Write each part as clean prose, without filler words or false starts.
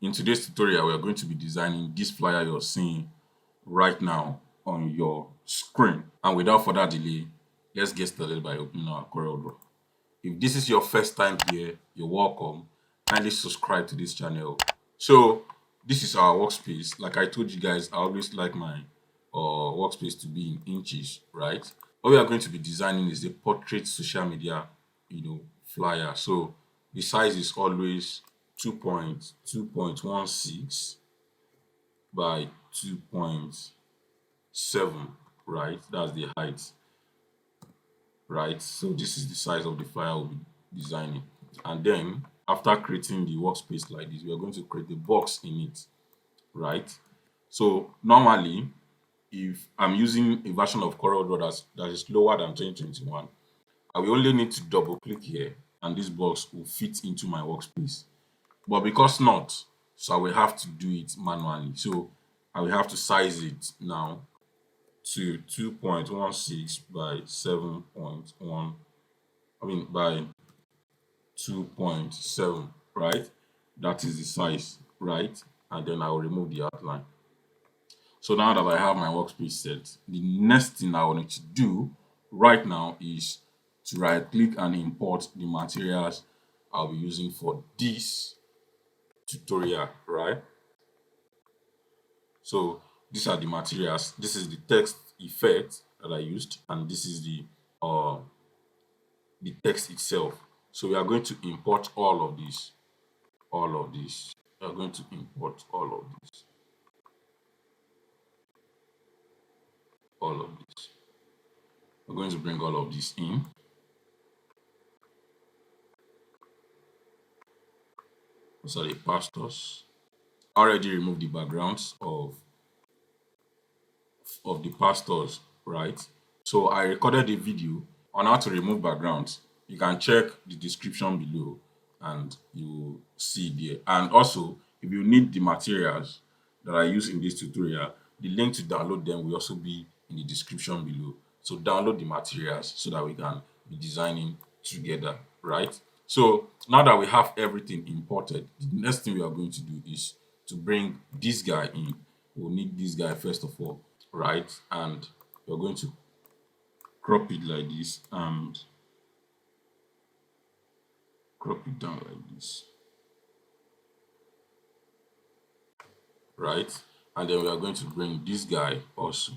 In today's tutorial, we are going to be designing this flyer you're seeing right now on your screen. And without further delay, let's get started by opening our CorelDRAW. If this is your first time here, you're welcome. Kindly subscribe to this channel. So this is our workspace. Like I told you guys, I always like my workspace to be in inches, right? What we are going to be designing is a portrait social media, flyer. So the size is always 2.16 by 2.7, right? That's the height, right? So this is the size of the flyer we'll be designing. And then after creating the workspace like this, we are going to create a box in it, right? So normally, if I'm using a version of CorelDRAW that is lower than 2021, I will only need to double click here and this box will fit into my workspace. But because not, so I will have to do it manually. So I will have to size it now to 2.16 by 7.1, by 2.7, right? That is the size, right? And then I will remove the outline. So now that I have my workspace set, the next thing I will need to do right now is to right click and import the materials I'll be using for this tutorial, right? So these are the materials. This is the text effect that I used, and this is the text itself. So we are going to import all of this, all of this. We are going to import all of this, all of this. We're going to bring all of this in. Those are the pastors. I already removed the backgrounds of the pastors, right? So I recorded a video on how to remove backgrounds. You can check the description below and you see there. And also, if you need the materials that I use in this tutorial, the link to download them will also be in the description below. So download the materials so that we can be designing together, right? So now that we have everything imported, the next thing we are going to do is to bring this guy in. We'll need this guy first of all, right? And we're going to crop it like this and crop it down like this, right? And then we are going to bring this guy also.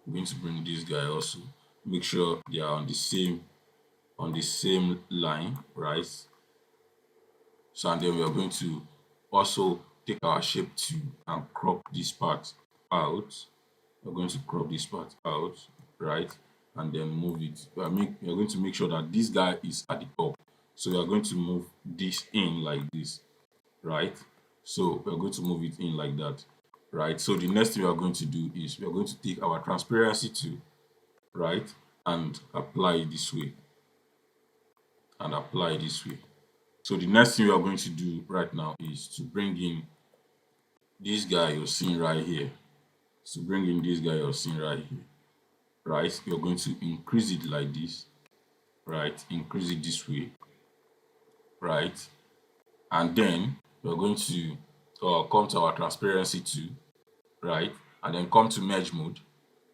We're going to bring this guy also. Make sure they are on the same line, right? So and then we are going to also take our shape 2 and crop this part out. We're going to crop this part out, right? And then move it. We are going to make sure that this guy is at the top. So we are going to move this in like this, right? So we're going to move it in like that, right? So the next thing we are going to do is we are going to take our transparency tool, right? And apply it this way and apply it this way. So the next thing we are going to do right now is to bring in this guy you're seeing right here. So bring in this guy you're seeing right here, right? You're going to increase it like this, right? Increase it this way, right? And then we're going to come to our transparency tool, right? And then come to merge mode,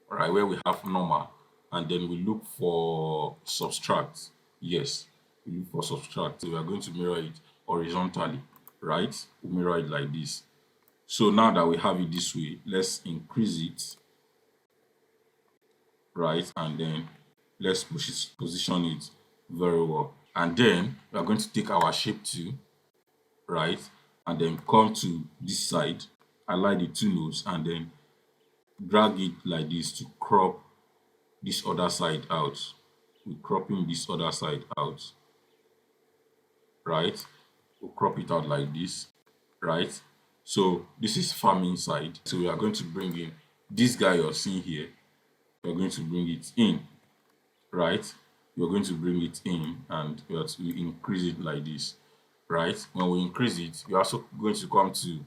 right? Where we have normal, and then we look for subtract. Yes, we look for subtract. So we are going to mirror it horizontally, right? We mirror it like this. So now that we have it this way, let's increase it, right? And then let's position it very well. And then we are going to take our shape tool, right? And then come to this side, align the two nodes, and then drag it like this to crop this other side out. We're cropping this other side out, right? We'll crop it out like this, right? So this is farming side. So we are going to bring in this guy you're seeing here. We're going to bring it in, right? We're going to bring it in and we increase it like this, right? When we increase it, we're also going to come to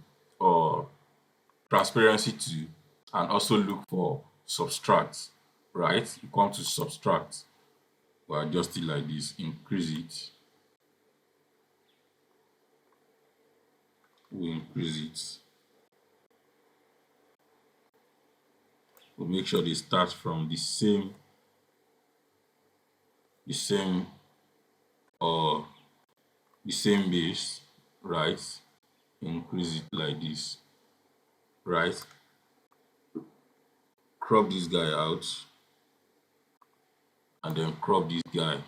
transparency 2 and also look for subtract, right? You come to subtract, we adjust it like this, increase it, we increase it. We make sure they start from the same or the same base, right? Increase it like this, right? Crop this guy out and then crop this guy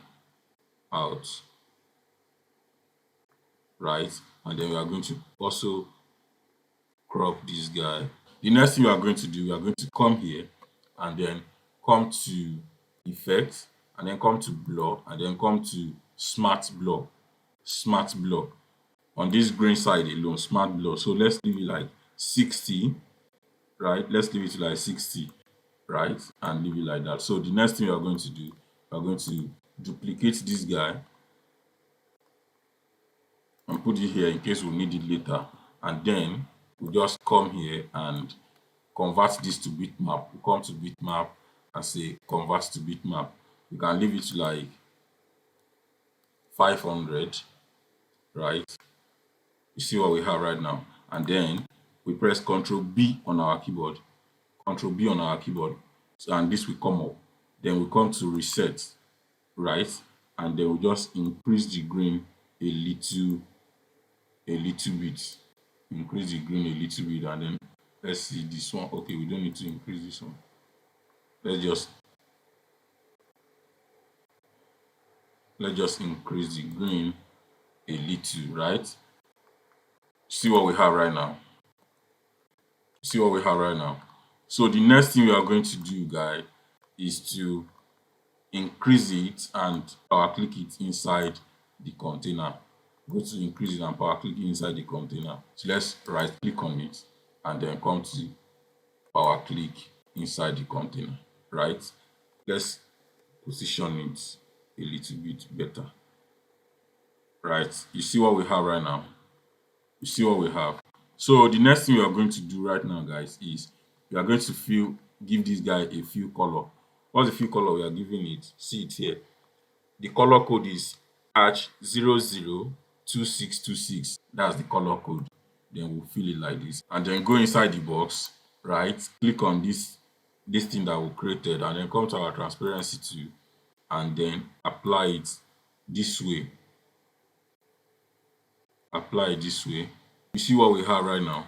out, right? And then we are going to also crop this guy. The next thing we are going to do, we are going to come here and then come to effect and then come to blur and then come to smart blur. Smart blur. On this green side alone, smart blur. So let's leave it like 60, right? Let's leave it to like 60, right? And leave it like that. So the next thing we are going to do, we are going to duplicate this guy and put it here in case we need it later. And then we just come here and convert this to bitmap. We come to bitmap and say convert to bitmap. You can leave it to like 500, right? You see what we have right now. And then we press Ctrl B on our keyboard. Ctrl B on our keyboard. So, and this will come up. Then we come to reset, right? And then we just increase the green a little bit. Increase the green a little bit, and then let's see this one. Okay, we don't need to increase this one. Let's just increase the green a little, right? See what we have right now. See what we have right now. So the next thing we are going to do, guys, is to increase it and power click it inside the container. Go to increase it and power click it inside the container. So let's right click on it and then come to power click inside the container, right? Let's position it a little bit better, right? You see what we have right now. You see what we have. So the next thing we are going to do right now, guys, is we are going to give this guy a fill color. What's the fill color we are giving it? See it here. The color code is H002626. That's the color code. Then we'll fill it like this. And then go inside the box, right? Click on this thing that we created and then come to our transparency tool and then apply it this way. Apply it this way. You see what we have right now.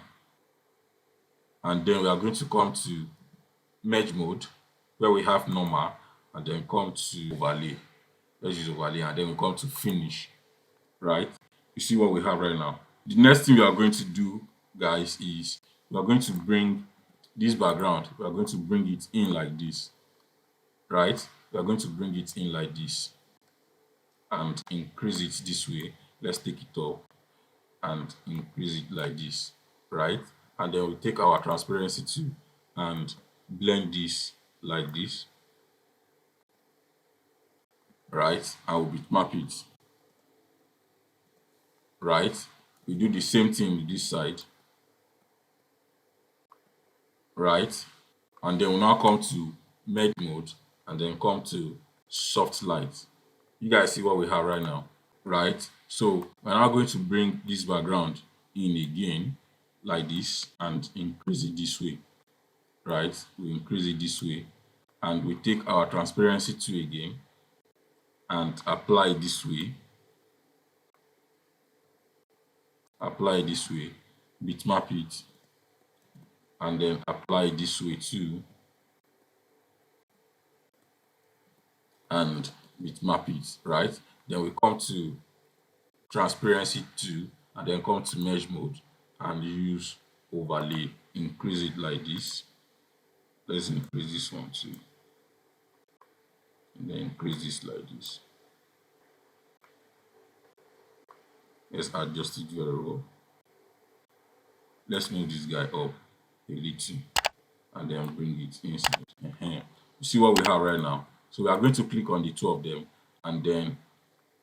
And then we are going to come to merge mode where we have normal and then come to overlay. Let's use overlay and then we come to finish, right? You see what we have right now. The next thing we are going to do, guys, is we are going to bring this background, we are going to bring it in like this, right? We are going to bring it in like this and increase it this way. Let's take it up and increase it like this, right? And then we take our transparency tool and blend this like this, right? And we'll bitmap it, right? We do the same thing with this side, right? And then we'll now come to merge mode and then come to soft light. You guys see what we have right now, right? So we're now going to bring this background in again like this and increase it this way, right? We increase it this way and we take our transparency tool again and apply it this way, bitmap it and then apply it this way too and bitmap it, right? Then we come to transparency 2 and then come to merge mode and use overlay, increase it like this. Let's increase this one too and then increase this like this. Let's adjust it very well. Let's move this guy up a little and then bring it inside. You see what we have right now. So we are going to click on the two of them and then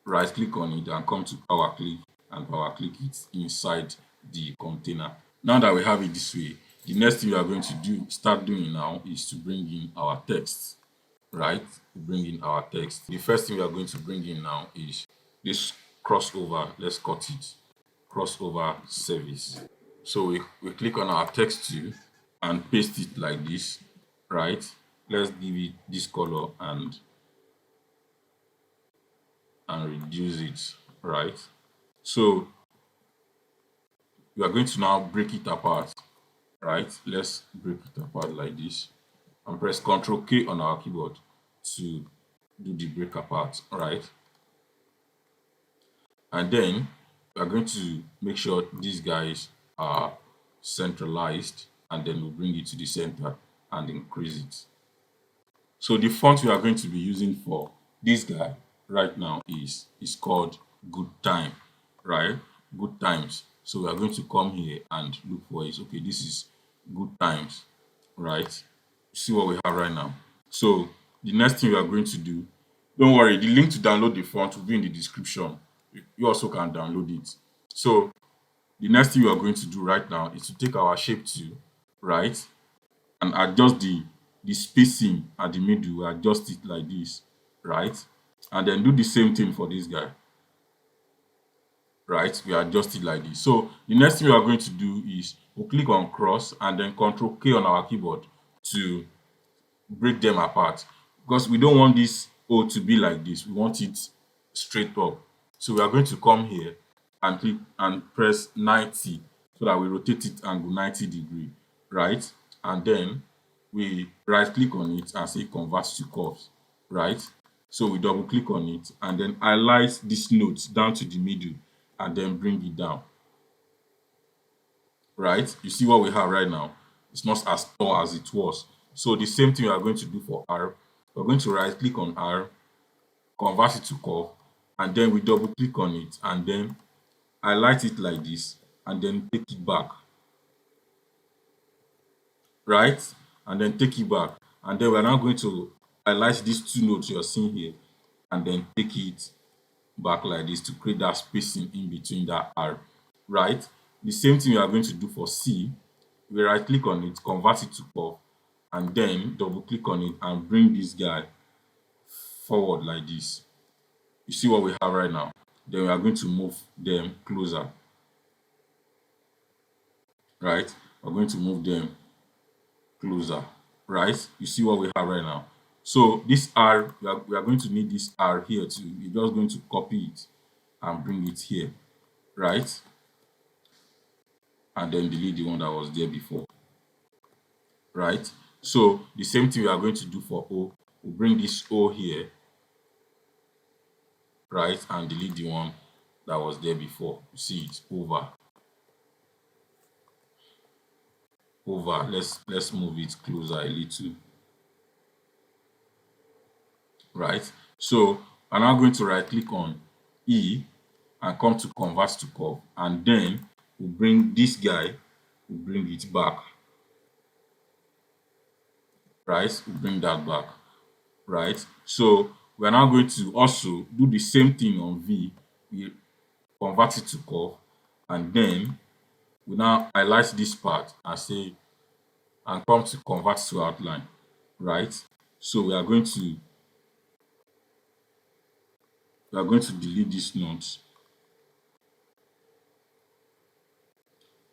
right click on it and come to power click and power click it inside the container. Now that we have it this way, the next thing we are going to start doing now is to bring in our text. right? We bring in our text. The first thing we are going to bring in now is this crossover. Let's cut it. Crossover service. So we click on our text too and paste it like this, right? Let's give it this color and reduce it, right? So we are going to now break it apart, right? Let's break it apart like this and press Ctrl K on our keyboard to do the break apart, right? And then we are going to make sure these guys are centralized, and then we'll bring it to the center and increase it. So the font we are going to be using for this guy right now is called Good Time, right? Good Times. So we are going to come here and look for it. Okay, this is Good Times, right? See what we have right now. So the next thing we are going to do, don't worry, the link to download the font will be in the description. You also can download it. So the next thing we are going to do right now is to take our shape tool, right, and adjust the spacing at the middle. We adjust it like this, right, and then do the same thing for this guy, right. We adjust it like this. So the next thing we are going to do is we'll click on cross and then Ctrl K on our keyboard to break them apart, because we don't want this O to be like this. We want it straight up. So we are going to come here and click and press 90 so that we rotate it angle 90-degree, right? And then we right click on it and say convert to curves, right? So we double click on it and then highlight this note down to the middle and then bring it down, right? You see what we have right now. It's not as tall as it was. So the same thing we are going to do for R. We're going to right click on R, convert it to curve, and then we double click on it and then highlight it like this and then take it back, right? And then take it back. And then we're now going to highlight these two nodes you're seeing here and then take it back like this to create that spacing in between that R, right? The same thing we are going to do for C. We right click on it, convert it to curve, and then double click on it and bring this guy forward like this. You see what we have right now. Then we are going to move them closer, right? We're going to move them closer, right? You see what we have right now. So this R, we are going to need this R here too. You're just going to copy it and bring it here, right? And then delete the one that was there before, right? So the same thing we are going to do for O. We'll bring this O here, right, and delete the one that was there before. You see it's over. Let's move it closer a little, right? So I'm now going to right click on E and come to convert to curve, and then we'll bring this guy, we'll bring it back, right? We'll bring that back, right? So we're now going to also do the same thing on V. We convert it to curve, and then we now highlight this part and say and come to convert to outline, right? So we are going to delete this note,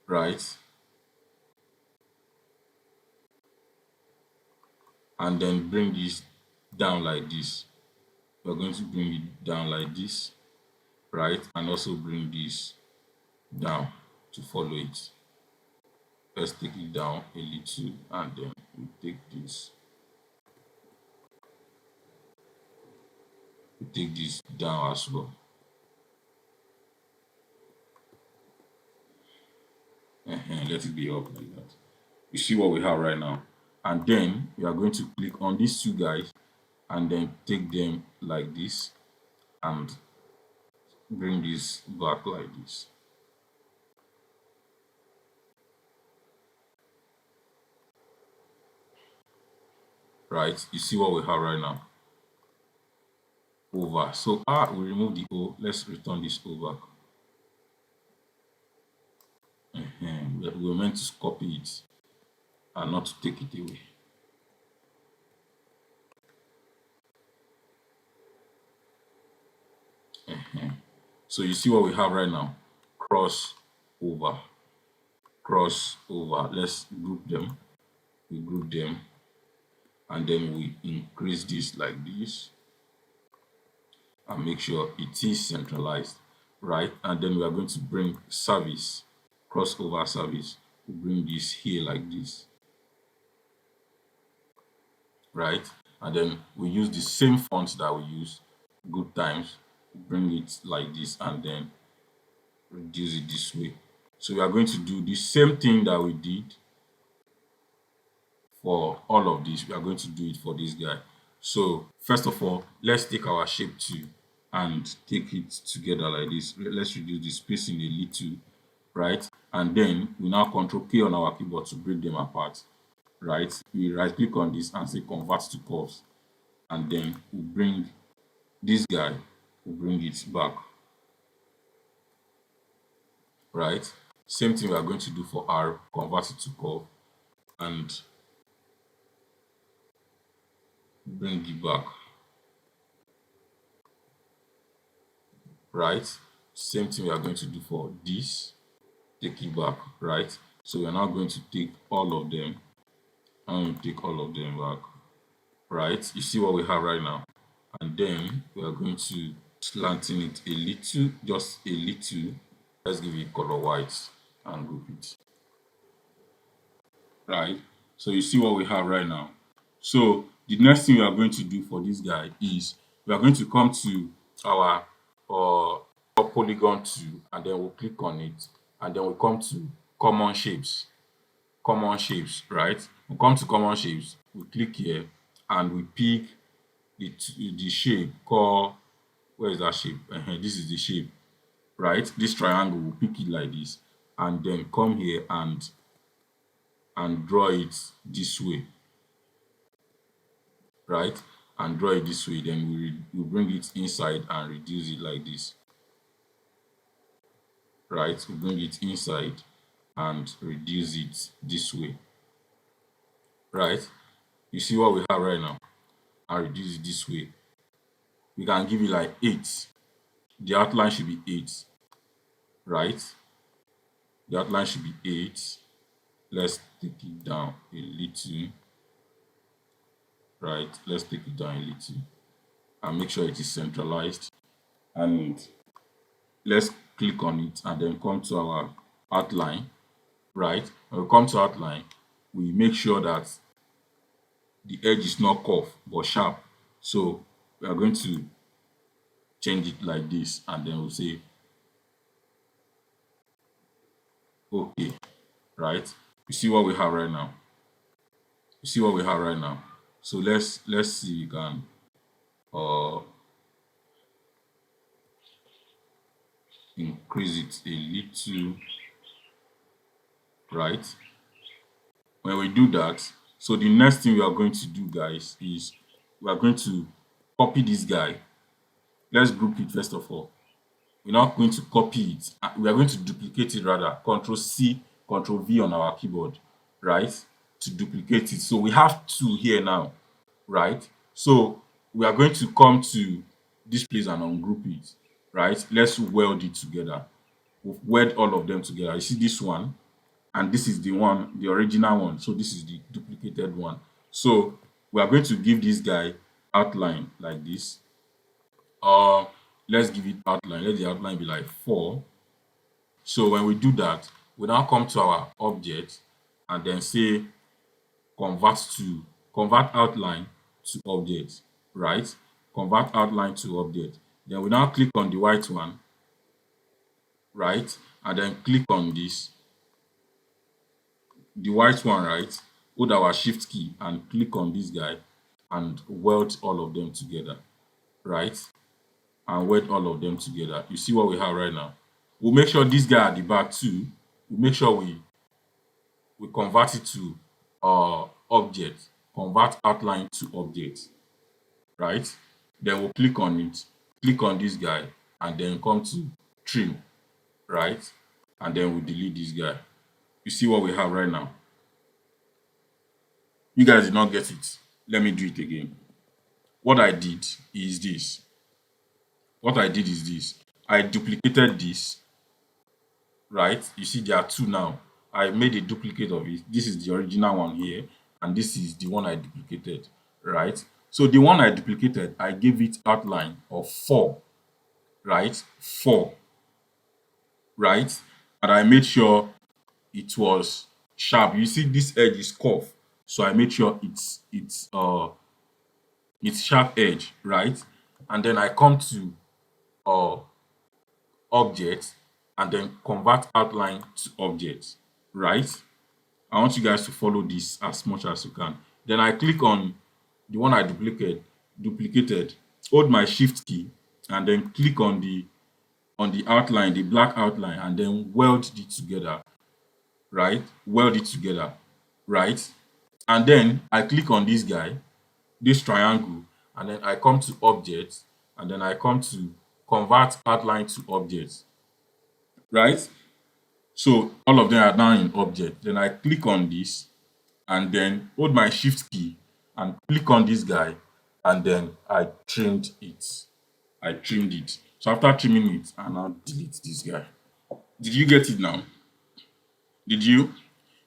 right? And then bring this down like this. We're going to bring it down like this, right? And also bring this down to follow it. Let's take it down a little and then we take this. We take this down as well. Let it be up like that. You see what we have right now. And then we are going to click on these two guys and then take them like this and bring this back like this, right? You see what we have right now. Over. So we remove the O. Let's return this O back. We were meant to copy it and not to take it away. So you see what we have right now: cross over, cross over. Let's group them. We group them, and then we increase this like this and make sure it is centralized, right? And then we are going to bring service, crossover service. We bring this here like this, right? And then we use the same font that we use good times, bring it like this, and then reduce it this way. So we are going to do the same thing that we did for all of this. We are going to do it for this guy. So first of all, let's take our shape 2 and take it together like this. Let's reduce the spacing a little, right? And then we now control K on our keyboard to break them apart, right? We right click on this and say convert to curves, and then we bring this guy, we bring it back, right? Same thing we are going to do for R, convert it to curve and bring it back, right? Same thing we are going to do for this, take it back, right? So we are now going to take all of them and take all of them back, right? You see what we have right now. And then we are going to slanting it a little, just a little. Let's give it color white and group it, right? So you see what we have right now. So the next thing we are going to do for this guy is we are going to come to our polygon 2, and then we'll click on it, and then we'll come to common shapes, right? We come to common shapes, we click here and we pick the shape called, where is that shape? This is the shape, right? This triangle, we'll pick it like this and then come here and draw it this way, right? And draw it this way. Then we bring it inside and reduce it like this, right? We bring it inside and reduce it this way, right? You see what we have right now, and reduce it this way. We can give it like 8. The outline should be 8, right? The outline should be 8. Let's take it down a little, right? Let's take it down a little and make sure it is centralized. And let's click on it and then come to our outline, right? When we come to outline, we make sure that the edge is not curved but sharp. So we are going to change it like this, and then we'll say okay, right? You see what we have right now. You see what we have right now. So let's see if we can uh increase it a little, right? When we do that, so the next thing we are going to do, guys, is we are going to copy this guy. Let's group it first of all. We're not going to copy it. We are going to duplicate it rather. Control C, Control V on our keyboard, right? To duplicate it. So we have 2 here now, right? So we are going to come to this place and ungroup it, right? Let's weld it together. We'll weld all of them together. You see this one, and this is the one, the original one. So this is the duplicated one. So we are going to give this guy outline like this. Let's give it outline. Let the outline be like 4. So when we do that, we now come to our object and then say convert outline to object, right? Convert outline to object. Then we now click on the white one, right? And then click on this, the white one, right? Hold our shift key and click on this guy and weld all of them together, right? And weld all of them together. You see what we have right now. We'll make sure this guy at the back too, we'll make sure we convert it to object, convert outline to object, right? Then we'll click on it, click on this guy, and then come to trim, right? And then we'll delete this guy. You see what we have right now. You guys did not get it. Let me do it again. What I did is this. What I did is this. I duplicated this, right? You see there are two now. I made a duplicate of it. This is the original one here, and this is the one I duplicated, right? So the one I duplicated, I gave it outline of 4, right? 4, right? And I made sure it was sharp. You see this edge is curved, so I made sure it's sharp edge, right? And then I come to uh object and then convert outline to object, right? I want you guys to follow this as much as you can. Then I click on the one I duplicated, hold my shift key, and then click on the outline, the black outline, and then weld it together, right? Weld it together, right? And then I click on this guy, this triangle, and then I come to object, and then I come to convert outline to object, right? So all of them are now in object. Then I click on this and then hold my shift key and click on this guy, and then I trimmed it. I trimmed it. So after trimming it, I now delete this guy. Did you get it now? Did you?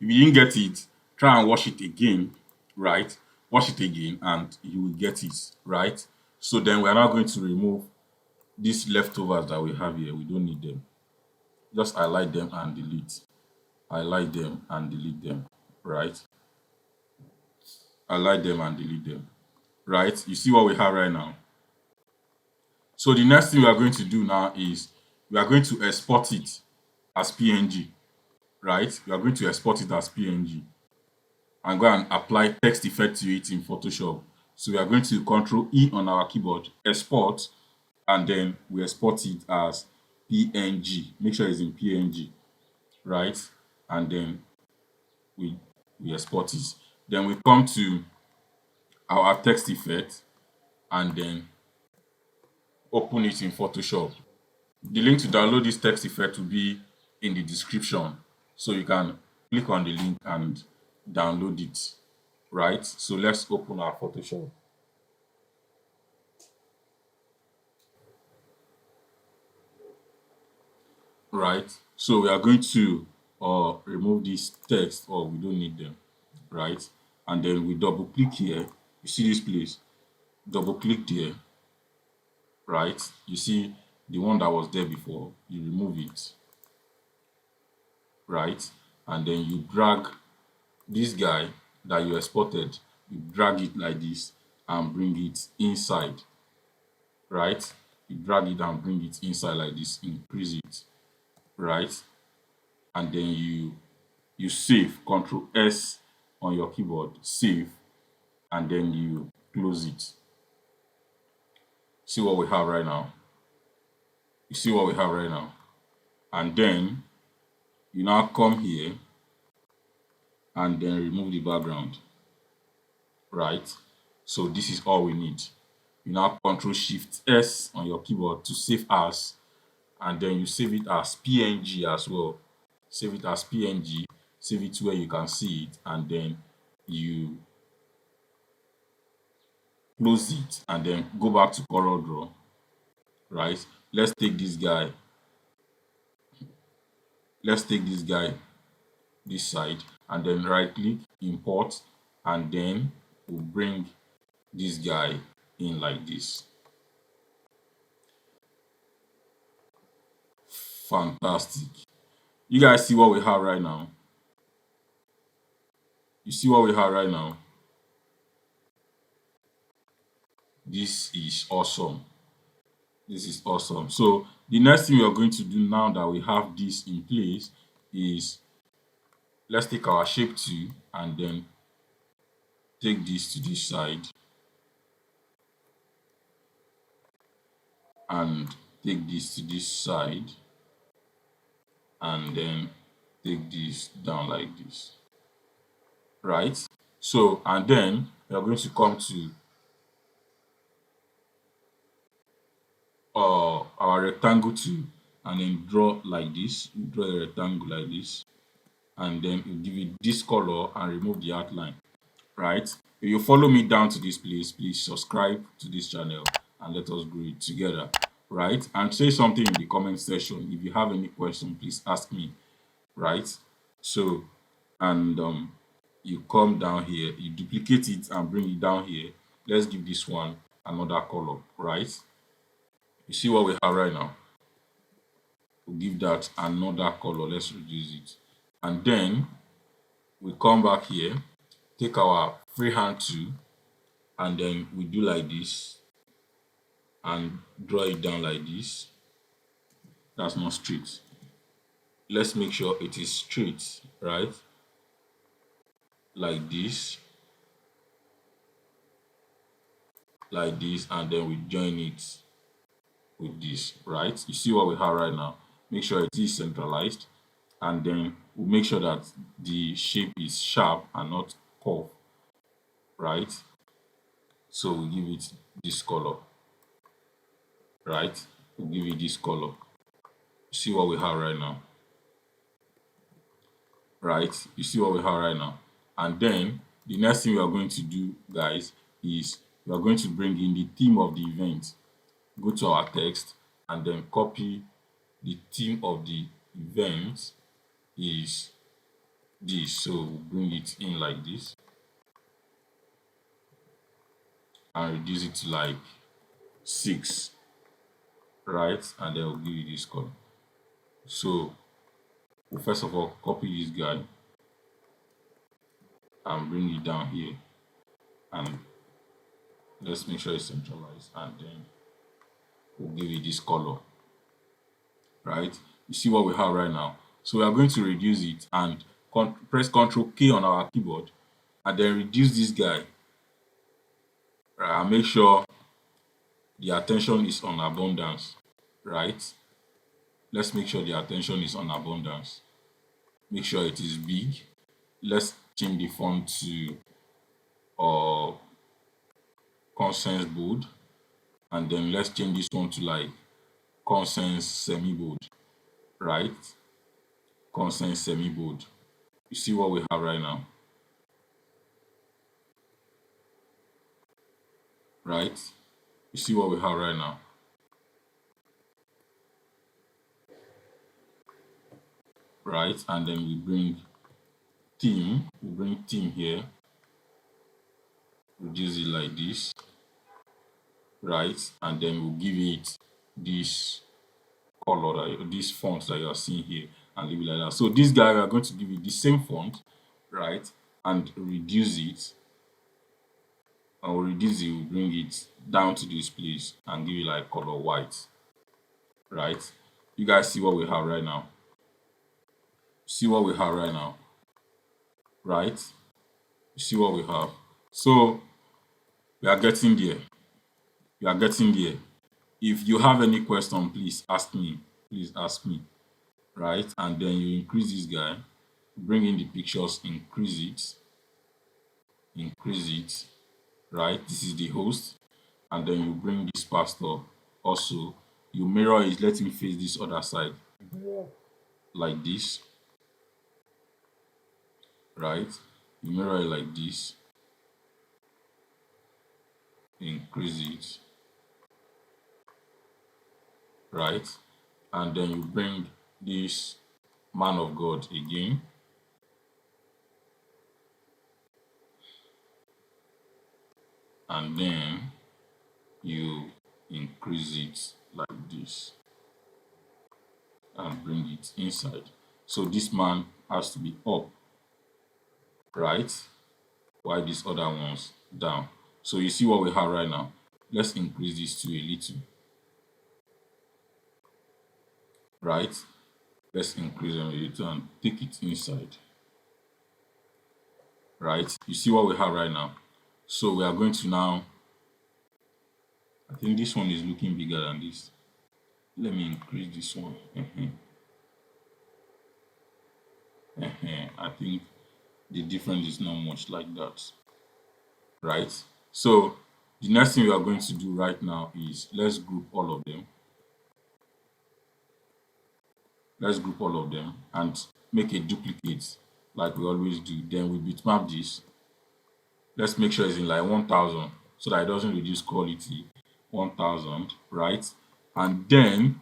If you didn't get it, try and wash it again, right? Wash it again and you will get it, right? So then we're now going to remove these leftovers that we have here. We don't need them. Just highlight them and delete. Highlight them and delete them, right? Highlight them and delete them, right? You see what we have right now? So the next thing we are going to do now is we are going to export it as PNG, right? We are going to export it as PNG and go and apply text effect to it in Photoshop. So we are going to Control E on our keyboard, export, and then we export it as PNG. Make sure it's in PNG, right? And then we export it. Then we come to our text effect and then open it in Photoshop. The link to download this text effect will be in the description, so you can click on the link and download it, right? So let's open our Photoshop. Right, so we are going to remove this text, or we don't need them, right? And then we double click here. You see this place, double click there, right? You see the one that was there before, you remove it, right? And then you drag this guy that you exported, you drag it like this and bring it inside, right? You drag it and bring it inside like this, increase it, right? And then you save, Control S on your keyboard, save, and then you close it. See what we have right now? You see what we have right now? And then you now come here and then remove the background, right? So this is all we need. You now Control Shift S on your keyboard to save as, and then you save it as PNG as well. Save it as PNG, save it where you can see it, and then you close it and then go back to CorelDRAW, right? Let's take this guy this side, and then right click, import, and then we'll bring this guy in like this. Fantastic. You guys see what we have right now? You see what we have right now? This is awesome. This is awesome. So the next thing we are going to do now that we have this in place is, let's take our shape 2 and then take this to this side and take this to this side and then take this down like this, right? So, and then we are going to come to our rectangle 2 and then draw like this. We draw a rectangle like this, and then you give it this color and remove the outline, right? If you follow me down to this place, please subscribe to this channel and let us grow it together. right? And say something in the comment section. If you have any question, please ask me, right? So, and you come down here, you duplicate it and bring it down here. Let's give this one another color, right? You see what we have right now? We'll give that another color. Let's reduce it. And then we come back here, take our freehand tool, and then we do like this and draw it down like this. That's not straight. Let's make sure it is straight, right? Like this, and then we join it with this, right? You see what we have right now. Make sure it is centralized, and then we'll make sure that the shape is sharp and not curved, right? So we'll give it this color, right? We'll give it this color. See what we have right now, right? You see what we have right now. And then the next thing we are going to do, guys, is we are going to bring in the theme of the event. Go to our text and then copy the theme of the event is this. So we'll bring it in like this and reduce it to like 6, right? And then we'll give you this color. So we'll first of all copy this guy and bring it down here, and let's make sure it's centralized, and then we'll give it this color, right? You see what we have right now. So we are going to reduce it and press Ctrl K on our keyboard and then reduce this guy, right? And make sure the attention is on abundance, right? Let's make sure the attention is on abundance. Make sure it is big. Let's change the font to Consens bold, and then let's change this one to like Consens semi bold, right? Consens semi bold. You see what we have right now, right? You see what we have right now, right? And then we bring theme here, reduce it like this, right? And then we'll give it this color, this font that you are seeing here, and leave it like that. So this guy, we are going to give it the same font, right? And reduce it. And we'll reduce it, we'll bring it down to this place and give it like color white, right? You guys see what we have right now? See what we have right now, right? You see what we have? So we are getting there. We are getting there. If you have any question, please ask me. Please ask me, right? And then you increase this guy, bring in the pictures, increase it, right? This is the host, and then you bring this pastor also. You mirror it, let him face this other side, like this, right? You mirror it like this, increase it, right? And then you bring this man of God again, and then you increase it like this and bring it inside. So this man has to be up, right? While these other ones down. So you see what we have right now. Let's increase this to a little, right? Let's increase them a little and take it inside, right? You see what we have right now. So we are going to now, I think this one is looking bigger than this. Let me increase this one. I think the difference is not much like that, right? So the next thing we are going to do right now is let's group all of them. Let's group all of them and make a duplicate like we always do. Then we bitmap this. Let's make sure it's in like 1000 so that it doesn't reduce quality. 1000, right? and then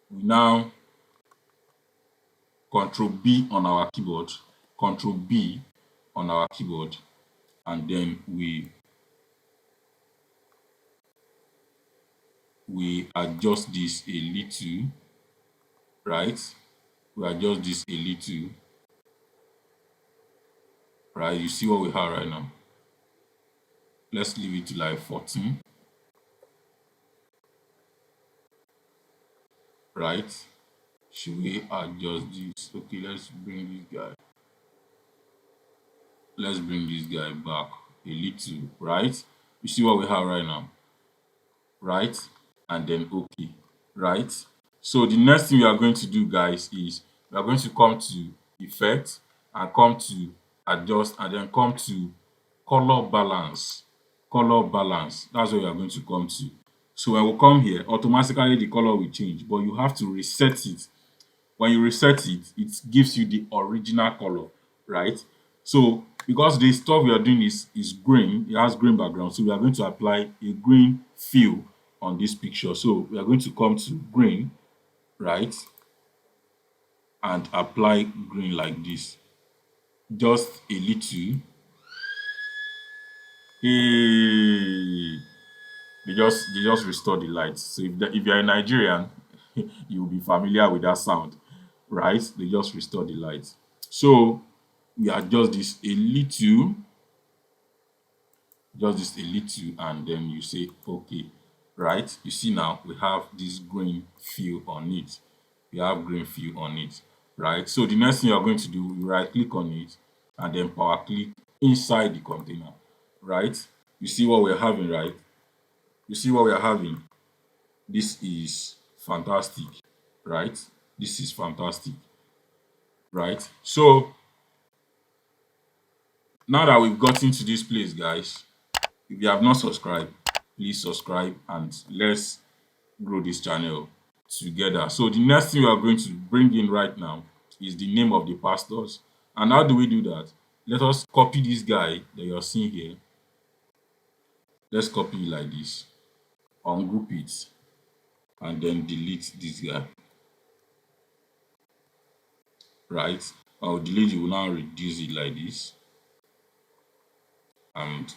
we now Control B on our keyboard, Control B on our keyboard, and then we adjust this a little, right? We adjust this a little, right? You see what we have right now. Let's leave it to like 14, right? Should we adjust this? Okay, let's bring this guy. Let's bring this guy back a little, right? You see what we have right now, right? And then okay, right? So the next thing we are going to do, guys, is we are going to come to effect and come to adjust and then come to color balance. Color balance. That's what we are going to come to. So when we come here, automatically the color will change, but you have to reset it. When you reset it, it gives you the original color, right? So because the stuff we are doing is green, it has green background, so we are going to apply a green fill on this picture. So we are going to come to green, right, and apply green like this, just a little. Hey, they just restore the lights. So if you're a Nigerian, you will be familiar with that sound, right? They just restore the lights. So we adjust this a little, just this a little, and then you say okay, right? You see now we have this green fill on it. We have green fill on it, right? So the next thing you're going to do, you right click on it and then power click inside the container, right? You see what we're having, right? You see what we are having. This is fantastic, right? This is fantastic, right? So now that we've gotten to this place, guys, if you have not subscribed, please subscribe and let's grow this channel together. So the next thing we are going to bring in right now is the name of the pastors. And how do we do that? Let us copy this guy that you're seeing here. Let's copy it like this, ungroup it, and then delete this guy, right? I'll delete it, will now reduce it like this and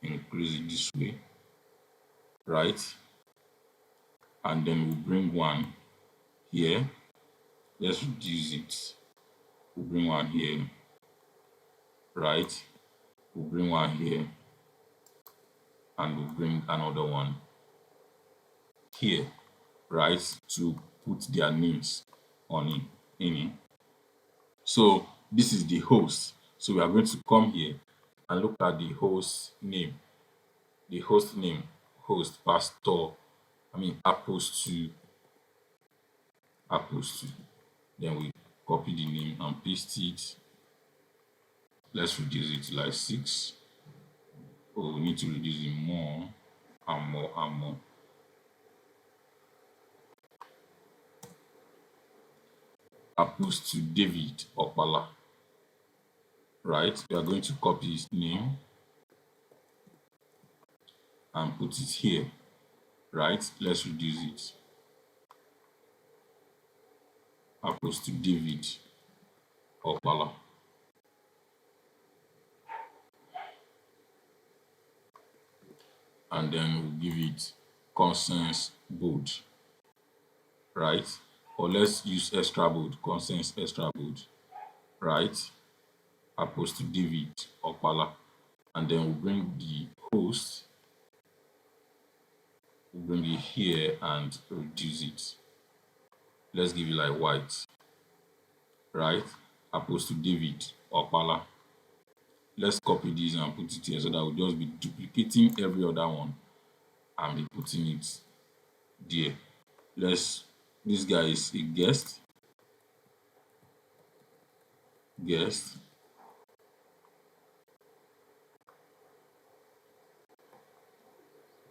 increase it this way, right? And then we'll bring one here. Let's reduce it. We'll bring one here, right? We'll bring one here, and we'll bring another one here, right? To put their names on it, in it. So this is the host. So we are going to come here and look at the host name. The host name, host, pastor, apostle, apostle. Then we copy the name and paste it. Let's reduce it to like 6. Oh, we need to reduce it more and more and more. Apostle David Opala. Right? We are going to copy his name and put it here. Right? Let's reduce it. Apostle David Opala. And then we'll give it conscience bold, right? Or let's use extra bold, conscience extra bold, right? Apostle David Opala. And then we'll bring the host, we'll bring it here and reduce it. Let's give it like white, right? Apostle David Opala. Let's copy this and put it here so that we'll just be duplicating every other one and be putting it there. This guy is a guest,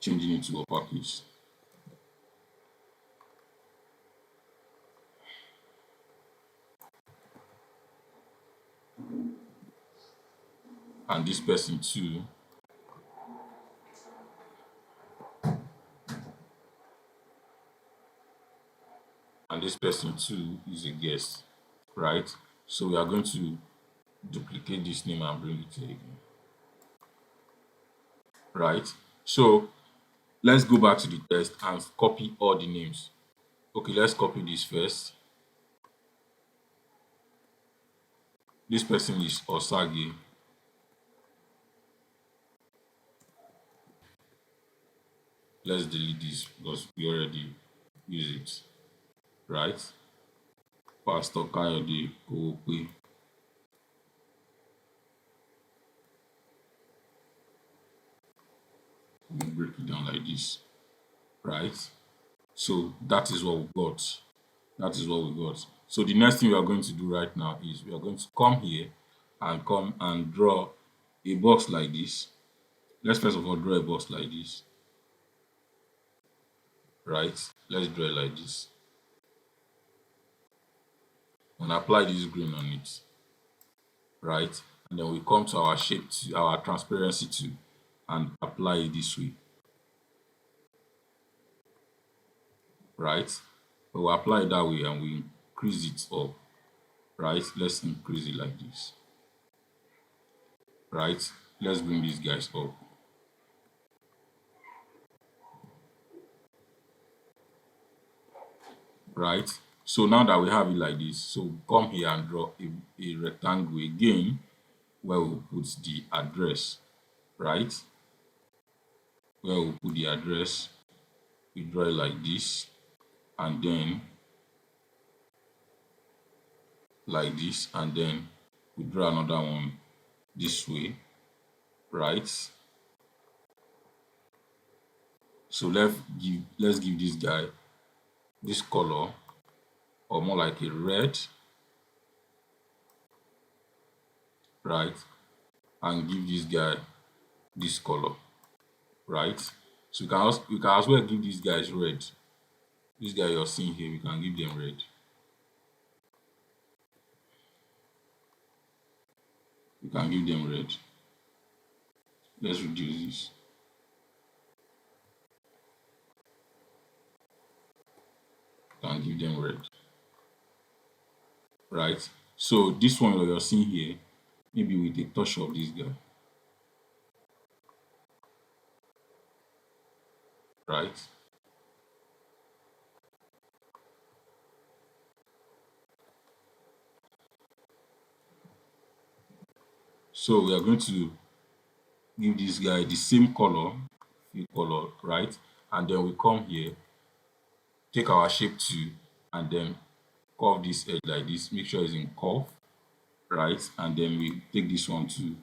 changing it to uppercase. And this person too, and this person too is a guest, right? So we are going to duplicate this name and bring it here again, right? So let's go back to the test and copy all the names. Okay, let's copy this first. This person is Osage. Let's delete this because we already use it, right? Pastor Kayode Kowope. We break it down like this, right? So that is what we got. That is what we got. So the next thing we are going to do right now is we are going to come here and come and draw a box like this. Let's first of all draw a box like this, right? Let's draw it like this and apply this green on it, right? And then we come to our shape, to our transparency tool, and apply it this way, right? But we apply it that way and we increase it up, right? Let's increase it like this, right? Let's bring these guys up, right? So now that we have it like this, so come here and draw a rectangle again where we'll put the address, right? Where we'll put the address, we draw it like this, and then like this, and then we draw another one this way, right? So let's give this guy this color, or more like a red, right? And give this guy this color, right? So we can as well give these guys red. This guy you're seeing here, we can give them red. We can give them red. Let's reduce this. We can give them red, right? So this one that you're seeing here, maybe with a touch of this guy, right? So we are going to give this guy the same color, right? And then we come here, take our shape tool, and then curve this edge like this. Make sure it's in curve, right? And then we take this one to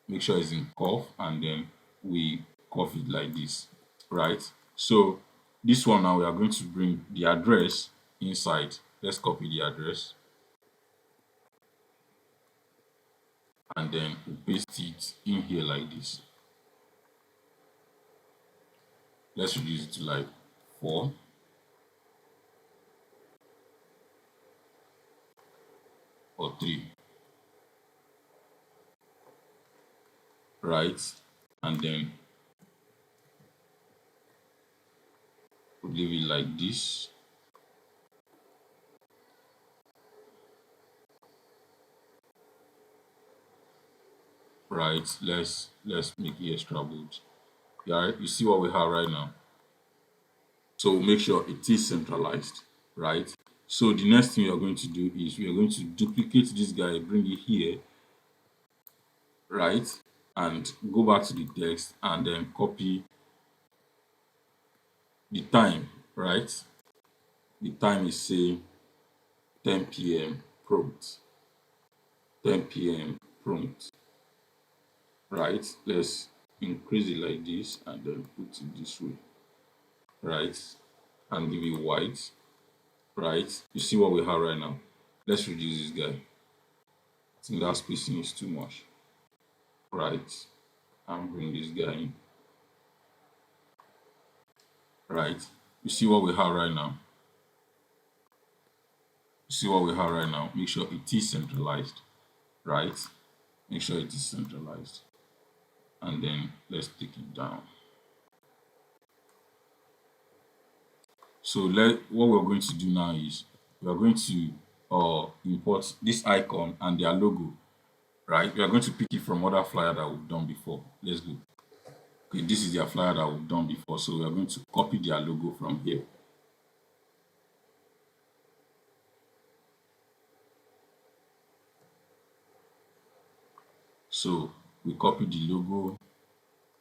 make sure it's in curve, and then we curve it like this, right? So this one now we are going to bring the address inside. Let's copy the address and then we paste it in here like this. Let's reduce it to like 4 or 3, right? And then we leave it like this, right? Let's make it extra bold. Yeah, you see what we have right now. So make sure it is centralized, right? So the next thing we are going to do is we are going to duplicate this guy, bring it here, right? And go back to the text and then copy the time, right? The time is say 10 p.m. prompt. 10 p.m. prompt, right? Let's increase it like this and then put it this way, right? And give it white, right? You see what we have right now. Let's reduce this guy. I think that spacing is too much, right? And bring this guy in, right? You see what we have right now. You see what we have right now. Make sure it is centralized, right? Make sure it is centralized. And then let's take it down. So what we're going to do now is we are going to import this icon and their logo, right? We are going to pick it from other flyer that we've done before. Let's go. Okay, this is their flyer that we've done before, so we are going to copy their logo from here. So we copy the logo,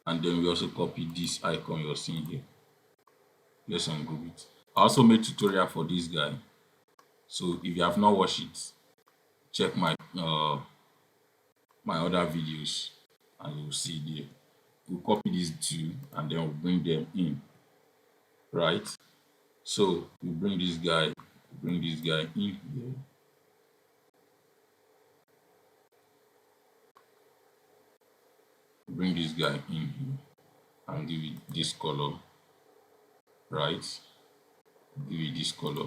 and then we also copy this icon you're seeing here. Let's ungroup it. I also made tutorial for this guy, so if you have not watched it, check my other videos and you'll see there. We'll copy these two and then we'll bring them in, right? So we bring this guy in here, bring this guy in here and give it this color, right? Give it this color,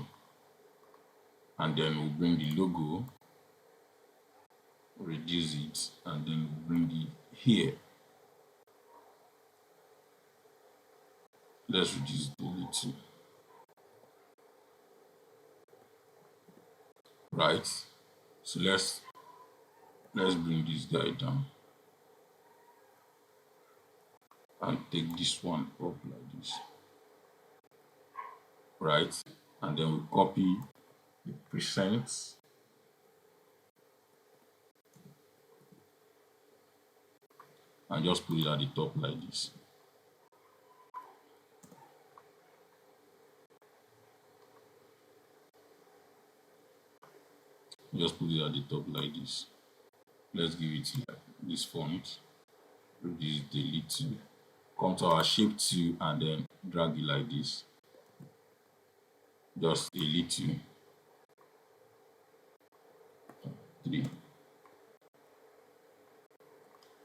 and then we'll bring the logo, reduce it, and then we'll bring it here. Let's reduce it a little, right? So let's bring this guy down and take this one up like this, right? And then we copy the presents and just put it at the top like this. Just put it at the top like this. Let's give it like this font, reduce it a little, come to our shape 2 and then drag it like this, just a little, 3,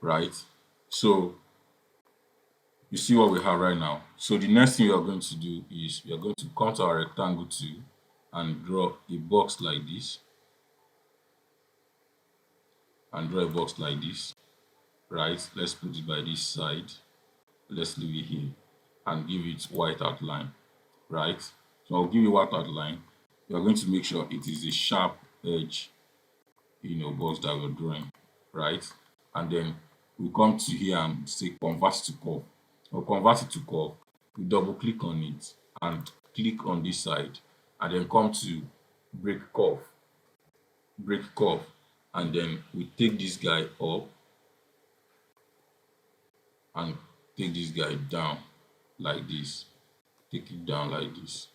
right? So you see what we have right now. So the next thing we are going to do is we are going to come to our rectangle 2 and draw a box like this, right? Let's put it by this side, let's leave it here and give it white outline, right? So I'll give you white outline. You're going to make sure it is a sharp edge, box that we're drawing, right? And then we come to here and say convert to curve. Or convert it to curve, we double click on it and click on this side, and then come to break curve, and then we take this guy up and take this guy down like this, take it down like this,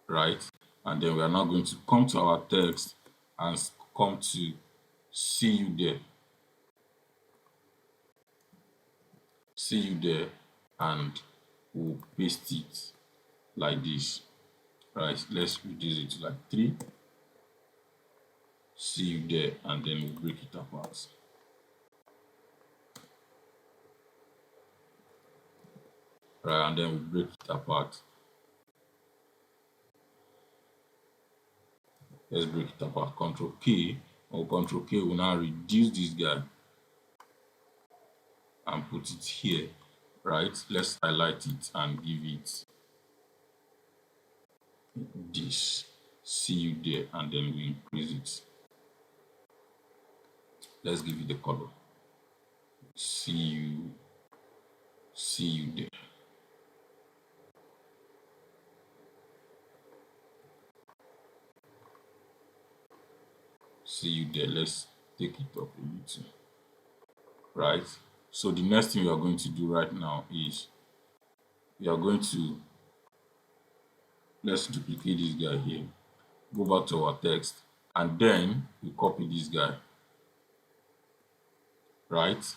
right? And then we are now going to come to our text and come to see you there, and we'll paste it like this, right? Let's reduce it to like 3, see you there, and then we'll break it apart, right? And then we break it apart. Let's break it apart. Control K or Control K will now reduce this guy and put it here, right? Let's highlight it and give it this, see you there, and then we increase it. Let's give it the color, see you there, see you there. Let's take it up a little, right? So the next thing we are going to do right now is we are going to, let's duplicate this guy here, go back to our text, and then we copy this guy, right?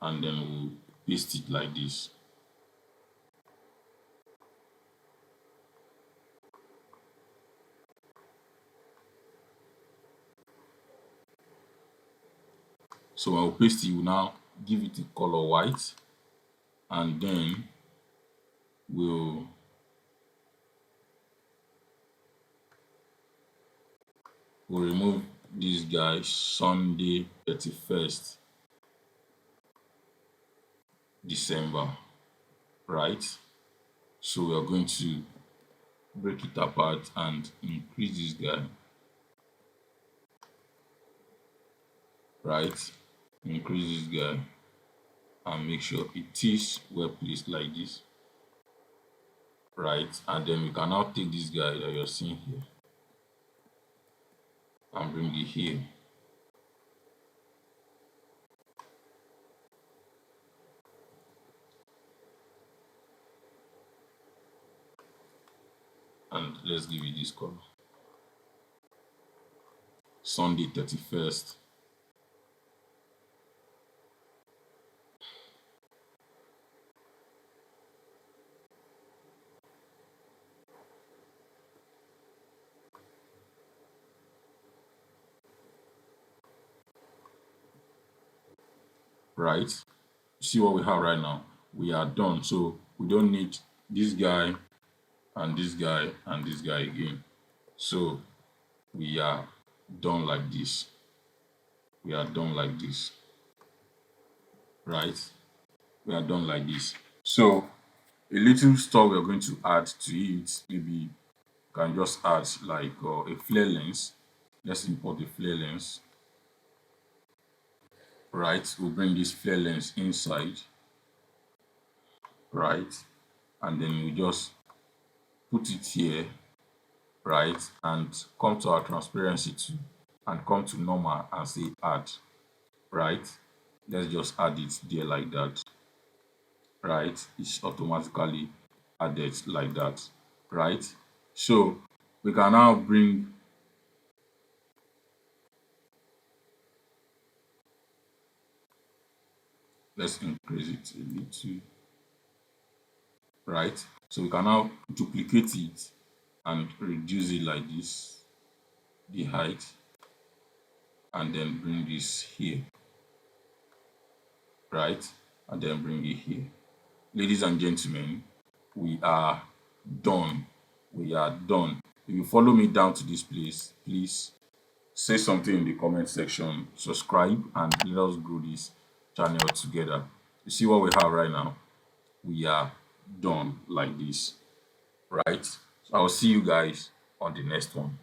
And then we'll paste it like this. So when we paste it, we'll now give it a color white, and then we'll remove this guy, Sunday 31st, December, right? So we are going to break it apart and increase this guy, right? Increase this guy and make sure it is well placed like this, right? And then we can now take this guy that you're seeing here and bring it here. And let's give it this color. Sunday 31st. Right? See what we have right now. We are done. So we don't need this guy and this guy and this guy again. So we are done like this. We are done like this. Right? We are done like this. So a little stuff we're going to add to it, maybe you can just add like a flare lens. Let's import the flare lens. Right? We'll bring this flare lens inside. Right? And then we just put it here, right? And come to our transparency tool and come to normal and say add, right? Let's just add it there like that, right? It's automatically added like that, right? So we can now bring, let's increase it a little, right? So we can now duplicate it and reduce it like this, the height, and then bring this here, right? And then bring it here. Ladies and gentlemen, we are done. We are done. If you follow me down to this place, please say something in the comment section, subscribe, and let us grow this channel together. You see what we have right now? We are done like this, right? So I'll see you guys on the next one.